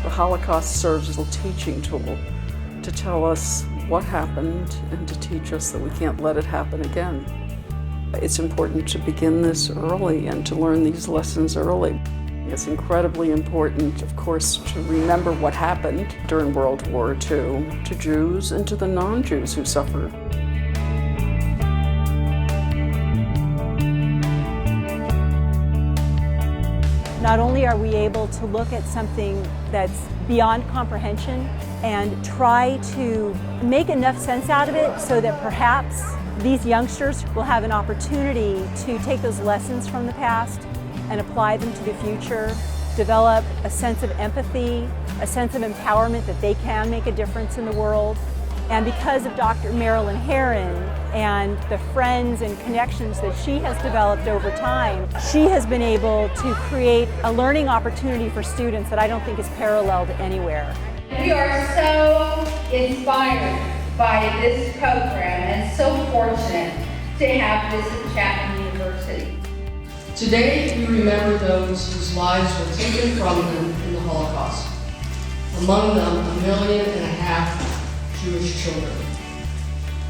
The Holocaust serves as a teaching tool to tell us what happened and to teach us that we can't let it happen again. It's important to begin this early and to learn these lessons early. It's incredibly important, of course, to remember what happened during World War II to Jews and to the non-Jews who suffered. Not only are we able to look at something that's beyond comprehension and try to make enough sense out of it so that perhaps these youngsters will have an opportunity to take those lessons from the past and apply them to the future, develop a sense of empathy, a sense of empowerment that they can make a difference in the world. And because of Dr. Marilyn Herron and the friends and connections that she has developed over time, she has been able to create a learning opportunity for students that I don't think is paralleled anywhere. We are so inspired by this program and so fortunate to have this at Chapman University. Today, we remember those whose lives were taken from them in the Holocaust. Among them, 1.5 million Jewish children.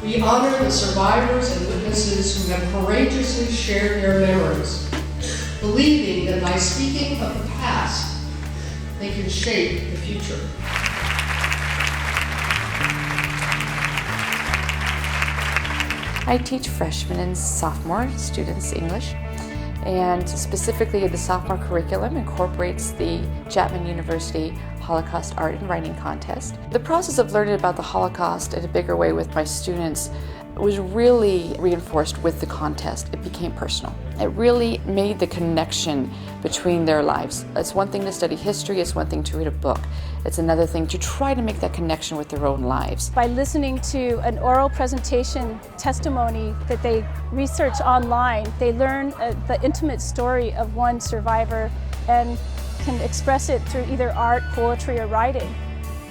We honor the survivors and witnesses who have courageously shared their memories, believing that by speaking of the past, they can shape the future. I teach freshman and sophomore students English, and specifically the sophomore curriculum incorporates the Chapman University Holocaust Art and Writing Contest. The process of learning about the Holocaust in a bigger way with my students was really reinforced with the contest. It became personal. It really made the connection between their lives. It's one thing to study history, it's one thing to read a book. It's another thing to try to make that connection with their own lives. By listening to an oral presentation testimony that they research online, they learn the intimate story of one survivor and can express it through either art, poetry, or writing.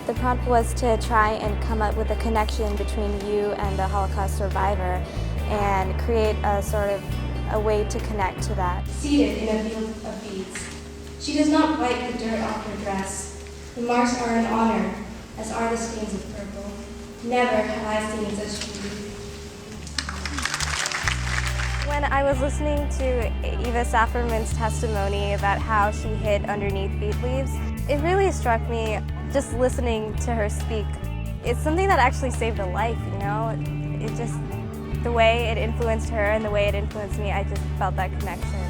The prompt was to try and come up with a connection between you and the Holocaust survivor and create a sort of a way to connect to that. Seated in a field of beads, she does not wipe the dirt off her dress. The marks are an honor, as are the stains of purple. Never have I seen such beauty. When I was listening to Eva Safran's testimony about how she hid underneath bead leaves, it really struck me just listening to her speak. It's something that actually saved a life, you know? It just, the way it influenced her and the way it influenced me, I just felt that connection.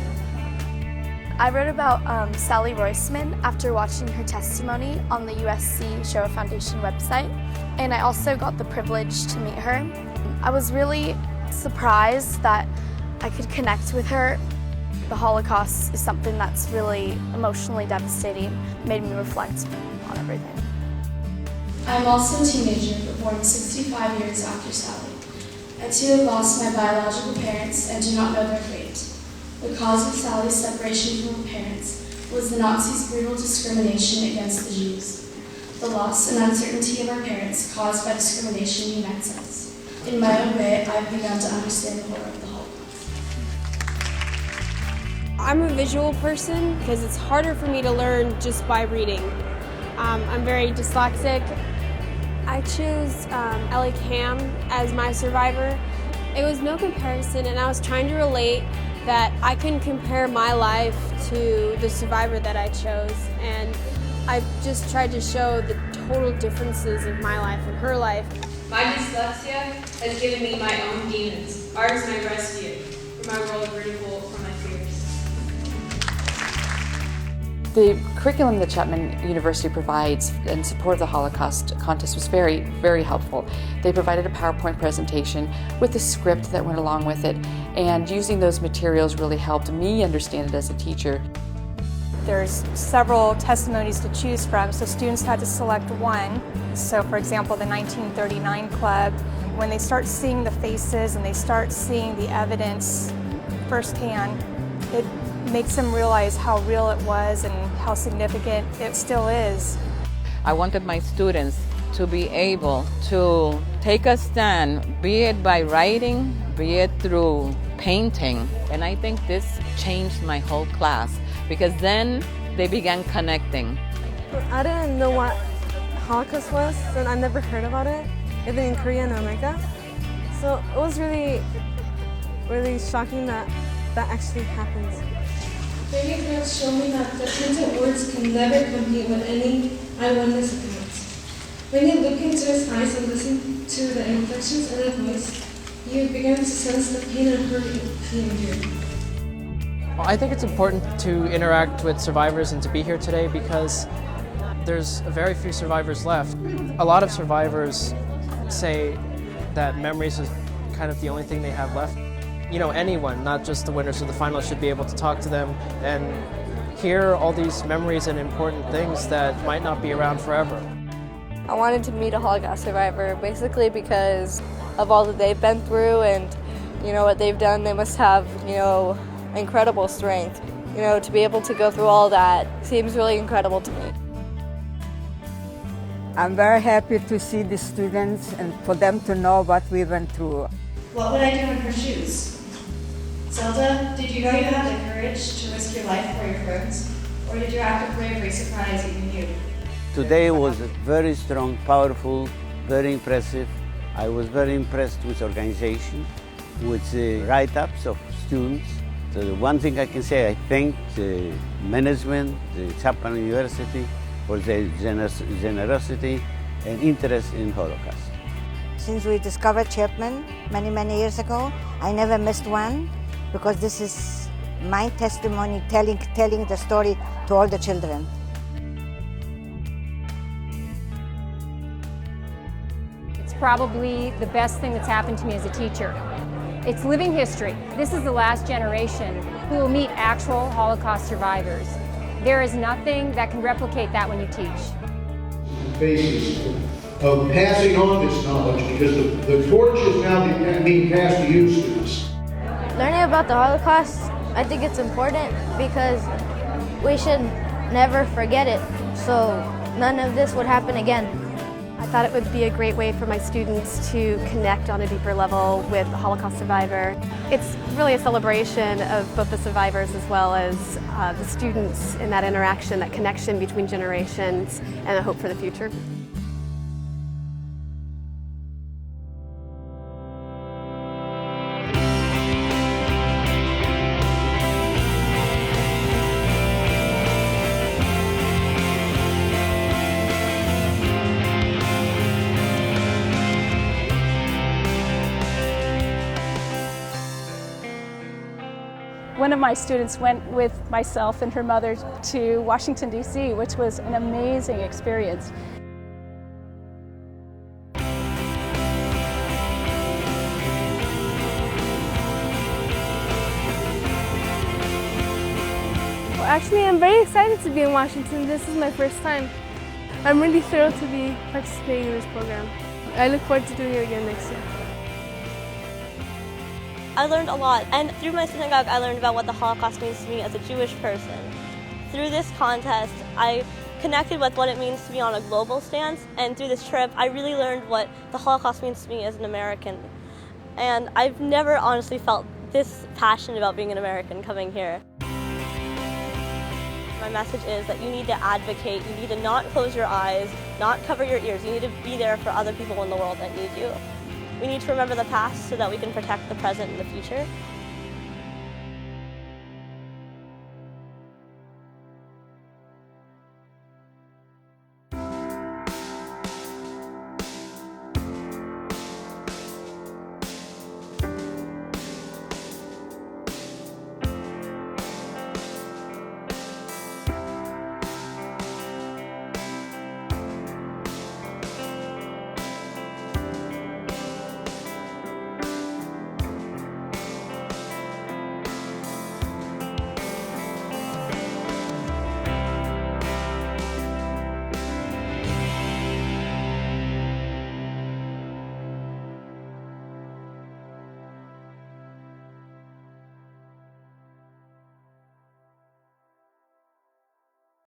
I wrote about Sally Roisman after watching her testimony on the USC Shoah Foundation website, and I also got the privilege to meet her. I was really surprised that I could connect with her. The Holocaust is something that's really emotionally devastating, made me reflect on everything. I'm also a teenager, but born 65 years after Sally. I too have lost my biological parents and do not know their fate. The cause of Sally's separation from her parents was the Nazis' brutal discrimination against the Jews. The loss and uncertainty of our parents caused by discrimination unites us. In my own way, I've begun to understand the horror of the Holocaust. I'm a visual person because it's harder for me to learn just by reading. I'm very dyslexic. I choose Ellie Cam as my survivor. It was no comparison, and I was trying to relate that I can compare my life to the survivor that I chose, and I just tried to show the total differences of my life and her life. My dyslexia has given me my own demons. Art is my rescue from my world of ridicule, from my fears. The curriculum that Chapman University provides in support of the Holocaust contest was very, very helpful. They provided a PowerPoint presentation with a script that went along with it, and using those materials really helped me understand it as a teacher. There's several testimonies to choose from, so students had to select one. So for example, the 1939 Club, when they start seeing the faces and they start seeing the evidence firsthand, it makes them realize how real it was and how significant it still is. I wanted my students to be able to take a stand, be it by writing, be it through painting. And I think this changed my whole class, because then they began connecting. I didn't know what Holocaust was, and I never heard about it, even in Korea and America. So it was really shocking that that actually happens. Their accounts show me that the printed words can never compete with any eyewitness accounts. When you look into his eyes and listen to the inflections in his voice, you begin to sense the pain and hurt he endured. I think it's important to interact with survivors and to be here today because there's very few survivors left. A lot of survivors say that memories is kind of the only thing they have left. You know, anyone, not just the winners of the final, should be able to talk to them and hear all these memories and important things that might not be around forever. I wanted to meet a Holocaust survivor basically because of all that they've been through and, you know, what they've done. They must have, you know, incredible strength. You know, to be able to go through all that seems really incredible to me. I'm very happy to see the students and for them to know what we went through. What would I do in her shoes? Zelda, did you know you had the courage to risk your life for your friends? Or did your act of bravery surprise even you? Today was very strong, powerful, very impressive. I was very impressed with organization, with the write-ups of students. So the one thing I can say, I thank the management, the Chapman University, for their generosity and interest in Holocaust. Since we discovered Chapman many years ago, I never missed one because this is my testimony telling the story to all the children. It's probably the best thing that's happened to me as a teacher. It's living history. This is the last generation who will meet actual Holocaust survivors. There is nothing that can replicate that when you teach. The basis of passing on this knowledge, because the torch is now being passed to you students. Learning about the Holocaust, I think it's important because we should never forget it, so none of this would happen again. I thought it would be a great way for my students to connect on a deeper level with a Holocaust survivor. It's really a celebration of both the survivors as well as the students in that interaction, that connection between generations, and a hope for the future. One of my students went with myself and her mother to Washington, D.C., which was an amazing experience. Well, actually, I'm very excited to be in Washington. This is my first time. I'm really thrilled to be participating in this program. I look forward to doing it again next year. I learned a lot, and through my synagogue I learned about what the Holocaust means to me as a Jewish person. Through this contest, I connected with what it means to be on a global stance, and through this trip I really learned what the Holocaust means to me as an American. And I've never honestly felt this passionate about being an American coming here. My message is that you need to advocate, you need to not close your eyes, not cover your ears, you need to be there for other people in the world that need you. We need to remember the past so that we can protect the present and the future.